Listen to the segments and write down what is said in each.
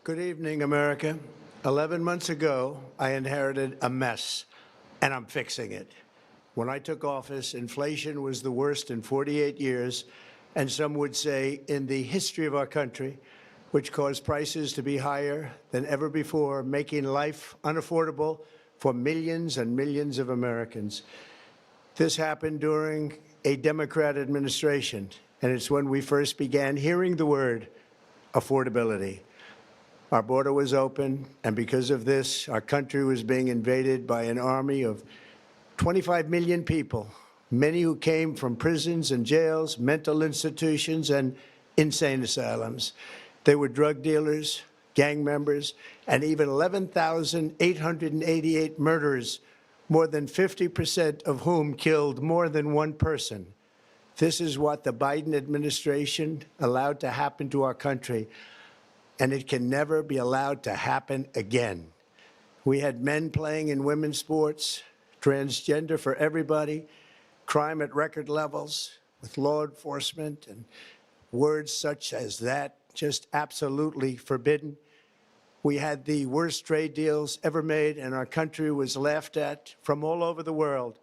Good evening, America. 11 months ago, I inherited a mess, and I'm fixing it. When I took office, inflation was the worst in 48 years, and some would say in the history of our country, which caused prices to be higher than ever before, making life unaffordable for millions and millions of Americans. This happened during a Democrat administration, and it's when we first began hearing the word affordability. Our border was open, and because of this, our country was being invaded by an army of 25 million people, many who came from prisons and jails, mental institutions, and insane asylums. They were drug dealers, gang members, and even 11,888 murderers, more than 50% of whom killed more than one person. This is what the Biden administration allowed to happen to our country, and it can never be allowed to happen again. We had men playing in women's sports, transgender for everybody, crime at record levels with law enforcement, and words such as that just absolutely forbidden. We had the worst trade deals ever made, and our country was laughed at from all over the world.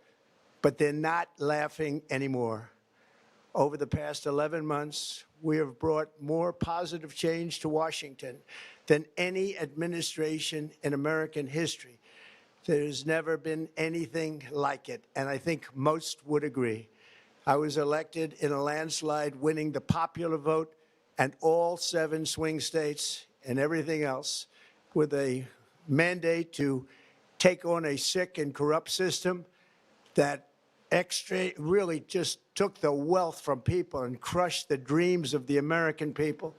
But they're not laughing anymore. Over the past 11 months, we have brought more positive change to Washington than any administration in American history. There's never been anything like it, and I think most would agree. I was elected in a landslide, winning the popular vote and all 7 swing states and everything else, with a mandate to take on a sick and corrupt system that really just took the wealth from people and crushed the dreams of the American people.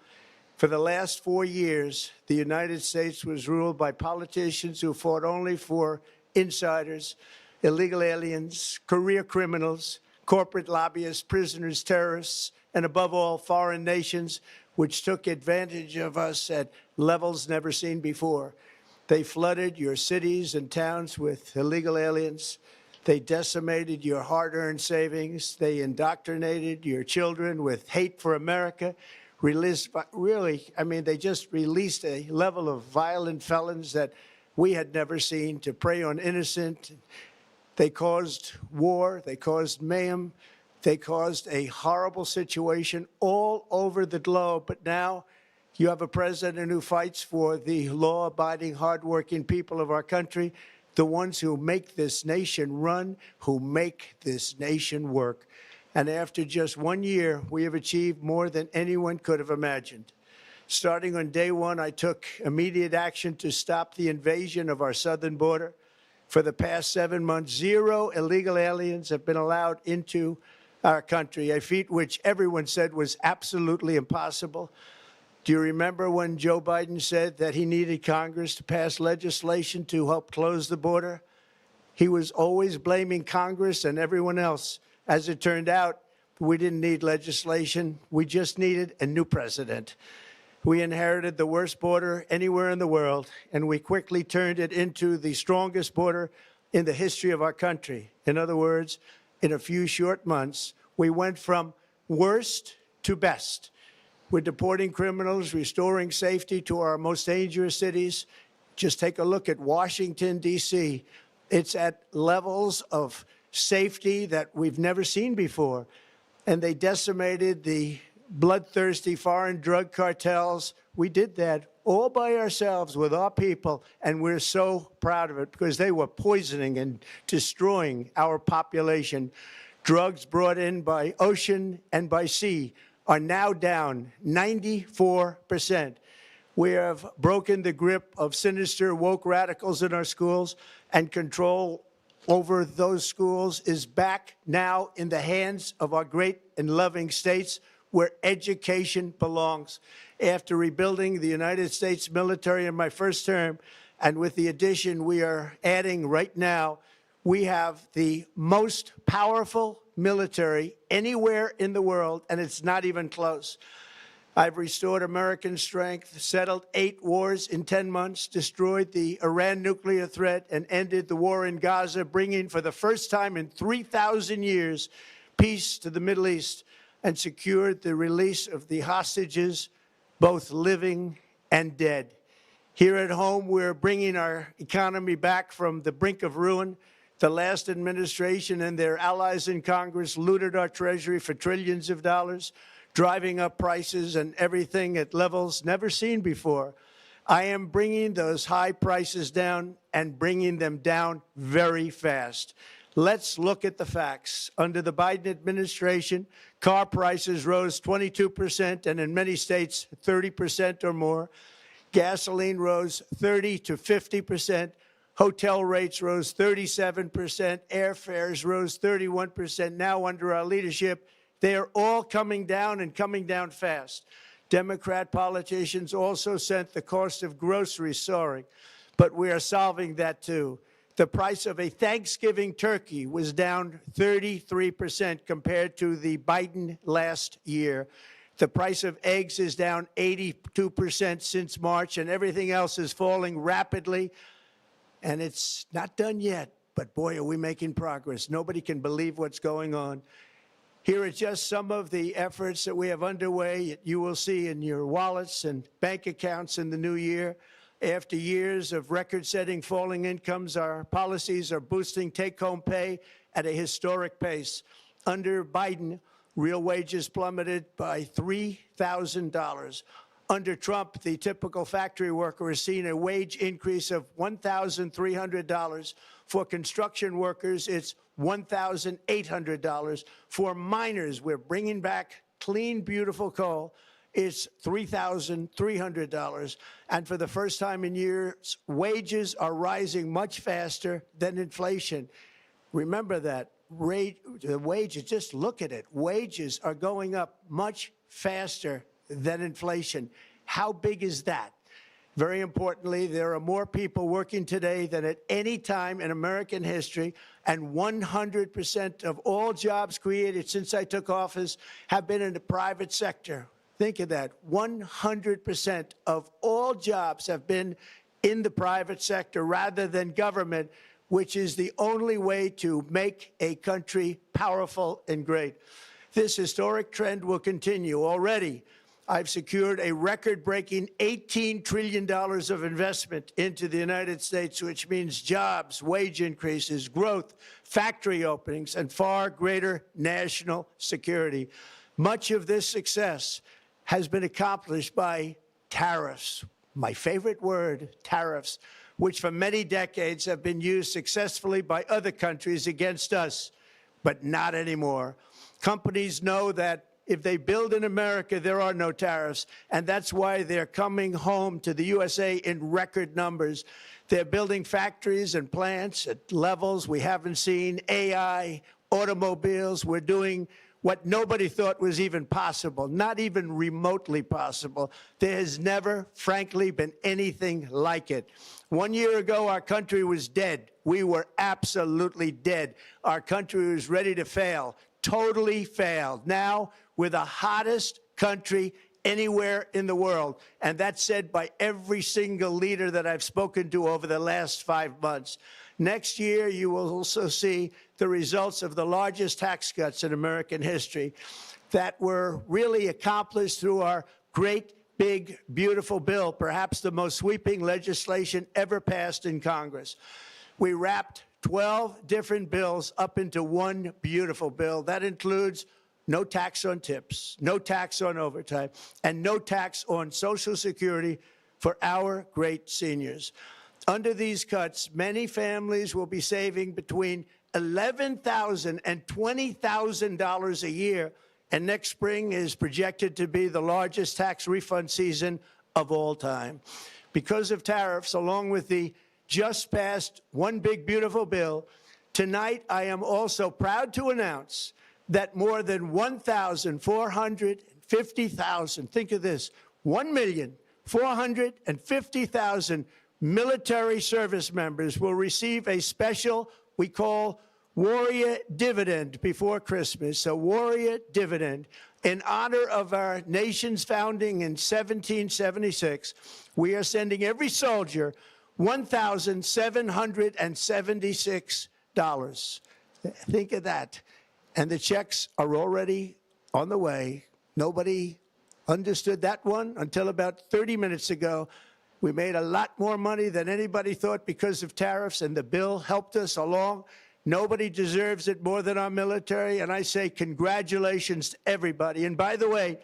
For the last 4 years, the United States was ruled by politicians who fought only for insiders, illegal aliens, career criminals, corporate lobbyists, prisoners, terrorists, and above all, foreign nations, which took advantage of us at levels never seen before. They flooded your cities and towns with illegal aliens. They decimated your hard-earned savings. They indoctrinated your children with hate for America. They just released a level of violent felons that we had never seen to prey on innocent. They caused war. They caused mayhem. They caused a horrible situation all over the globe. But now you have a president who fights for the law-abiding, hardworking people of our country, the ones who make this nation run, who make this nation work. And after just 1 year, we have achieved more than anyone could have imagined. Starting on day one, I took immediate action to stop the invasion of our southern border. For the past 7 months, 0 illegal aliens have been allowed into our country, a feat which everyone said was absolutely impossible. Do you remember when Joe Biden said that he needed Congress to pass legislation to help close the border? He was always blaming Congress and everyone else. As it turned out, we didn't need legislation. We just needed a new president. We inherited the worst border anywhere in the world, and we quickly turned it into the strongest border in the history of our country. In other words, in a few short months, we went from worst to best. We're deporting criminals, restoring safety to our most dangerous cities. Just take a look at Washington, D.C. It's at levels of safety that we've never seen before. And they decimated the bloodthirsty foreign drug cartels. We did that all by ourselves with our people, and we're so proud of it because they were poisoning and destroying our population. Drugs brought in by ocean and by sea are now down 94%. We have broken the grip of sinister woke radicals in our schools, and control over those schools is back now in the hands of our great and loving states where education belongs. After rebuilding the United States military in my first term, and with the addition we are adding right now, we have the most powerful military anywhere in the world, and it's not even close. I've restored American strength, settled 8 wars in 10 months, destroyed the Iran nuclear threat, and ended the war in Gaza, bringing for the first time in 3,000 years peace to the Middle East, and secured the release of the hostages, both living and dead. Here at home, we're bringing our economy back from the brink of ruin. The last administration and their allies in Congress looted our Treasury for trillions of dollars, driving up prices and everything at levels never seen before. I am bringing those high prices down and bringing them down very fast. Let's look at the facts. Under the Biden administration, car prices rose 22% and in many states 30% or more. Gasoline rose 30 to 50%. Hotel rates rose 37%. Airfares rose 31%. Now, under our leadership, they are all coming down and coming down fast. Democrat politicians also sent the cost of groceries soaring, but we are solving that too. The price of a Thanksgiving turkey was down 33% compared to the Biden last year. The price of eggs is down 82% since March, and everything else is falling rapidly. And it's not done yet, but boy, are we making progress. Nobody can believe what's going on. Here are just some of the efforts that we have underway. You will see in your wallets and bank accounts in the new year. After years of record-setting falling incomes, our policies are boosting take-home pay at a historic pace. Under Biden, real wages plummeted by $3,000. Under Trump, the typical factory worker has seen a wage increase of $1,300. For construction workers, it's $1,800. For miners, we're bringing back clean, beautiful coal. It's $3,300. And for the first time in years, wages are rising much faster than inflation. Remember that. The wages, just look at it. Wages are going up much faster than inflation. How big is that? Very importantly, there are more people working today than at any time in American history, and 100% of all jobs created since I took office have been in the private sector. Think of that. 100% of all jobs have been in the private sector rather than government, which is the only way to make a country powerful and great. This historic trend will continue. Already, I've secured a record-breaking $18 trillion of investment into the United States, which means jobs, wage increases, growth, factory openings, and far greater national security. Much of this success has been accomplished by tariffs. My favorite word, tariffs, which for many decades have been used successfully by other countries against us, but not anymore. Companies know that if they build in America, there are no tariffs, and that's why they're coming home to the USA in record numbers. They're building factories and plants at levels we haven't seen, AI, automobiles. We're doing what nobody thought was even possible, not even remotely possible. There has never, frankly, been anything like it. 1 year ago, our country was dead. We were absolutely dead. Our country was ready to fail, totally failed. Now, we're the hottest country anywhere in the world, and that's said by every single leader that I've spoken to over the last 5 months. Next year, you will also see the results of the largest tax cuts in American history that were really accomplished through our great, big, beautiful bill, perhaps the most sweeping legislation ever passed in Congress. We wrapped 12 different bills up into one beautiful bill. That includes no tax on tips, no tax on overtime, and no tax on Social Security for our great seniors. Under these cuts, many families will be saving between $11,000 and $20,000 a year, and next spring is projected to be the largest tax refund season of all time. Because of tariffs, along with the just passed One Big Beautiful Bill, tonight I am also proud to announce that more than 1,450,000, think of this, 1,450,000 military service members will receive a special, we call Warrior Dividend before Christmas, a Warrior Dividend. In honor of our nation's founding in 1776, we are sending every soldier $1,776. Think of that. And the checks are already on the way. Nobody understood that one until about 30 minutes ago. We made a lot more money than anybody thought because of tariffs, and the bill helped us along. Nobody deserves it more than our military, and I say congratulations to everybody. And by the way,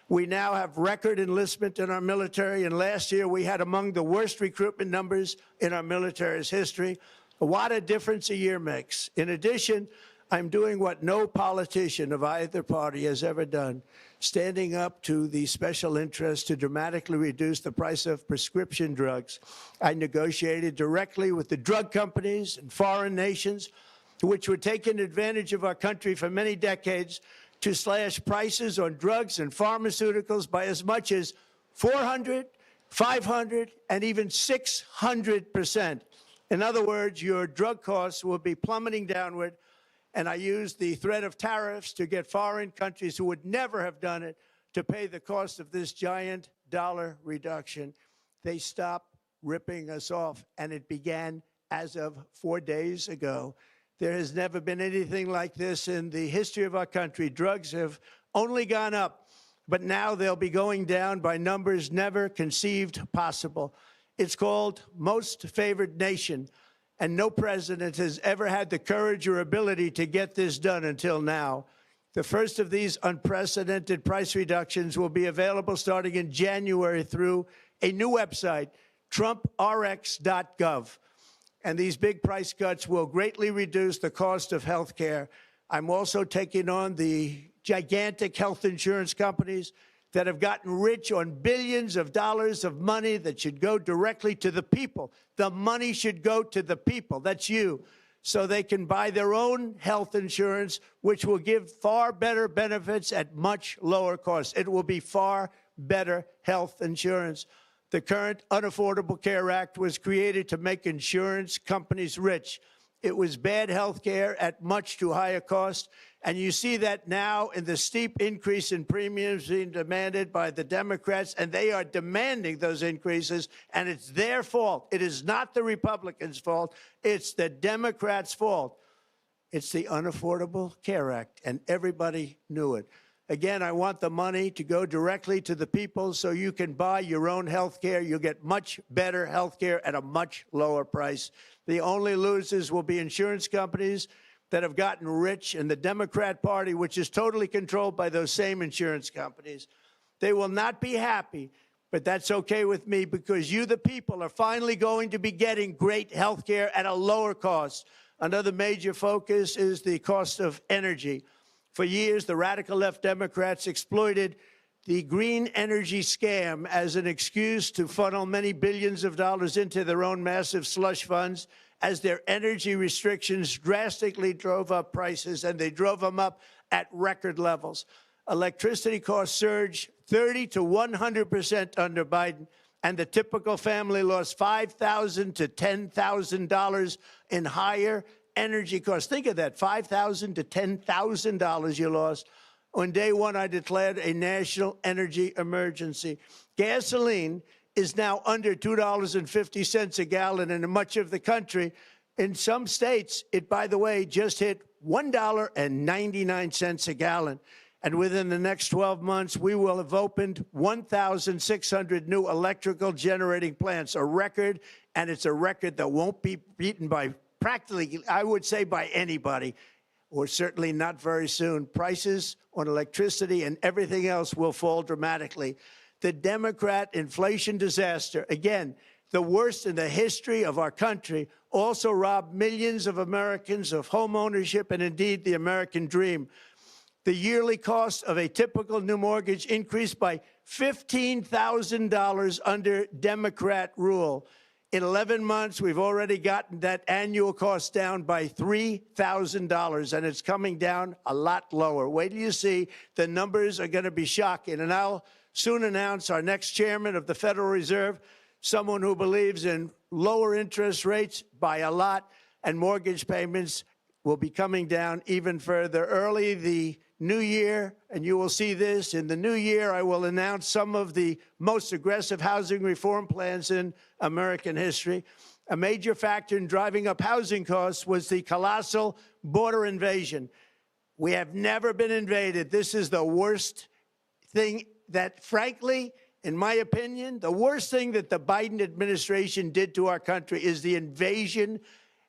we now have record enlistment in our military, and last year we had among the worst recruitment numbers in our military's history. What a difference a year makes. In addition, I'm doing what no politician of either party has ever done, standing up to the special interests to dramatically reduce the price of prescription drugs. I negotiated directly with the drug companies and foreign nations, which were taking advantage of our country for many decades, to slash prices on drugs and pharmaceuticals by as much as 400, 500, and even 600%. In other words, your drug costs will be plummeting downward. And I used the threat of tariffs to get foreign countries who would never have done it to pay the cost of this giant dollar reduction. They stopped ripping us off, and it began as of 4 days ago. There has never been anything like this in the history of our country. Drugs have only gone up, but now they'll be going down by numbers never conceived possible. It's called Most Favored Nation. And no president has ever had the courage or ability to get this done until now. The first of these unprecedented price reductions will be available starting in January through a new website, TrumpRx.gov. And these big price cuts will greatly reduce the cost of health care. I'm also taking on the gigantic health insurance companies that have gotten rich on billions of dollars of money that should go directly to the people. The money should go to the people, that's you, so they can buy their own health insurance, which will give far better benefits at much lower costs. It will be far better health insurance. The current Unaffordable Care Act was created to make insurance companies rich. It was bad health care at much too high a cost. And you see that now in the steep increase in premiums being demanded by the Democrats, and they are demanding those increases, and it's their fault. It is not the Republicans' fault. It's the Democrats' fault. It's the Unaffordable Care Act, and everybody knew it. Again, I want the money to go directly to the people so you can buy your own health care. You'll get much better health care at a much lower price. The only losers will be insurance companies that have gotten rich, and the Democrat Party, which is totally controlled by those same insurance companies. They will not be happy, but that's okay with me, because you, the people, are finally going to be getting great health care at a lower cost. Another major focus is the cost of energy. For years, the radical left Democrats exploited the green energy scam as an excuse to funnel many billions of dollars into their own massive slush funds, as their energy restrictions drastically drove up prices, and they drove them up at record levels. Electricity costs surged 30 to 100% under Biden, and the typical family lost $5,000 to $10,000 in higher energy costs. Think of that, $5,000 to $10,000 you lost. On day one, I declared a national energy emergency. Gasoline is now under $2.50 a gallon in much of the country. In some states, it, by the way, just hit $1.99 a gallon. And within the next 12 months, we will have opened 1,600 new electrical generating plants, a record, and it's a record that won't be beaten by practically, I would say, by anybody, or certainly not very soon. Prices on electricity and everything else will fall dramatically. The Democrat inflation disaster, again, the worst in the history of our country, also robbed millions of Americans of home ownership and indeed the American dream. The yearly cost of a typical new mortgage increased by $15,000 under Democrat rule. In 11 months, we've already gotten that annual cost down by $3,000, and it's coming down a lot lower. Wait till you see. The numbers are going to be shocking. And I'll soon announce our next chairman of the Federal Reserve, someone who believes in lower interest rates by a lot, and mortgage payments will be coming down even further. Early the new year, and you will see this, in the new year, I will announce some of the most aggressive housing reform plans in American history. A major factor in driving up housing costs was the colossal border invasion. We have never been invaded. This is the worst thing that, frankly, in my opinion, the worst thing that the Biden administration did to our country is the invasion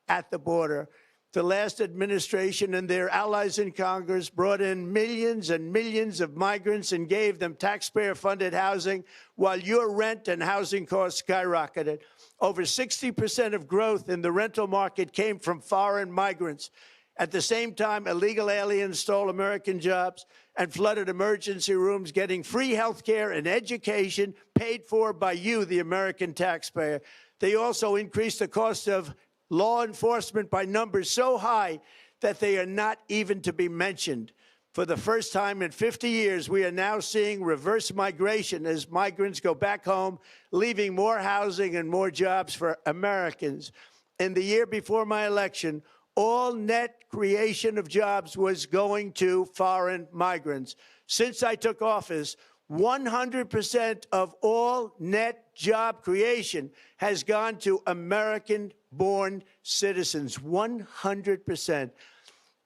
at the border. The last administration and their allies in Congress brought in millions and millions of migrants and gave them taxpayer-funded housing while your rent and housing costs skyrocketed. Over 60% of growth in the rental market came from foreign migrants. At the same time, illegal aliens stole American jobs and flooded emergency rooms, getting free health care and education paid for by you, the American taxpayer. They also increased the cost of law enforcement by numbers so high that they are not even to be mentioned. For the first time in 50 years, we are now seeing reverse migration as migrants go back home, leaving more housing and more jobs for Americans. In the year before my election, all net creation of jobs was going to foreign migrants. Since I took office, 100% of all net job creation has gone to American-born citizens, 100%.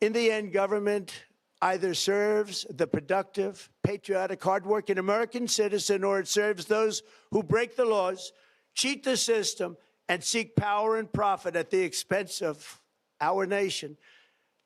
In the end, government either serves the productive, patriotic, hardworking American citizen, or it serves those who break the laws, cheat the system, and seek power and profit at the expense of our nation.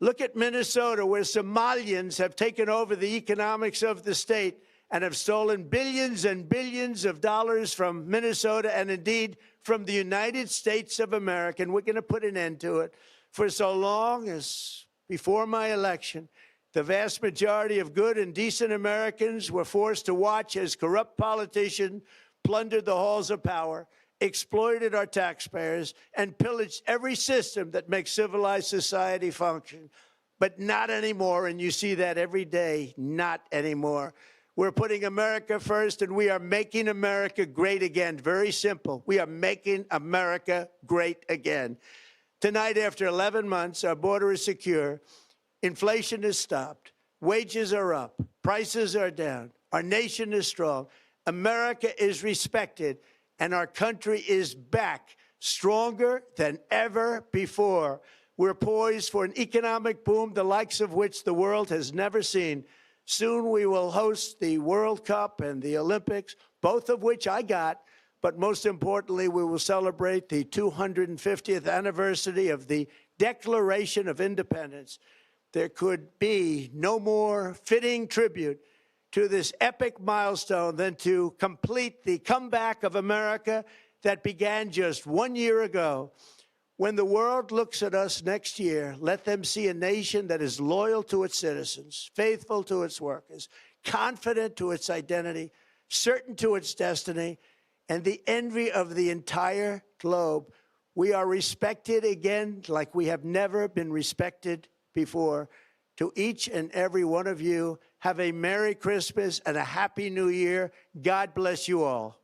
Look at Minnesota, where Somalians have taken over the economics of the state and have stolen billions and billions of dollars from Minnesota and indeed from the United States of America. And we're going to put an end to it. For so long as before my election, the vast majority of good and decent Americans were forced to watch as corrupt politicians plundered the halls of power, exploited our taxpayers, and pillaged every system that makes civilized society function. But not anymore, and you see that every day, not anymore. We're putting America first, and we are making America great again. Very simple. We are making America great again. Tonight, after 11 months, our border is secure. Inflation is stopped. Wages are up. Prices are down. Our nation is strong. America is respected, and our country is back, stronger than ever before. We're poised for an economic boom, the likes of which the world has never seen. Soon we will host the World Cup and the Olympics, both of which I got. But most importantly, we will celebrate the 250th anniversary of the Declaration of Independence. There could be no more fitting tribute to this epic milestone than to complete the comeback of America that began just 1 year ago. When the world looks at us next year, let them see a nation that is loyal to its citizens, faithful to its workers, confident to its identity, certain to its destiny, and the envy of the entire globe. We are respected again like we have never been respected before. To each and every one of you, have a Merry Christmas and a Happy New Year. God bless you all.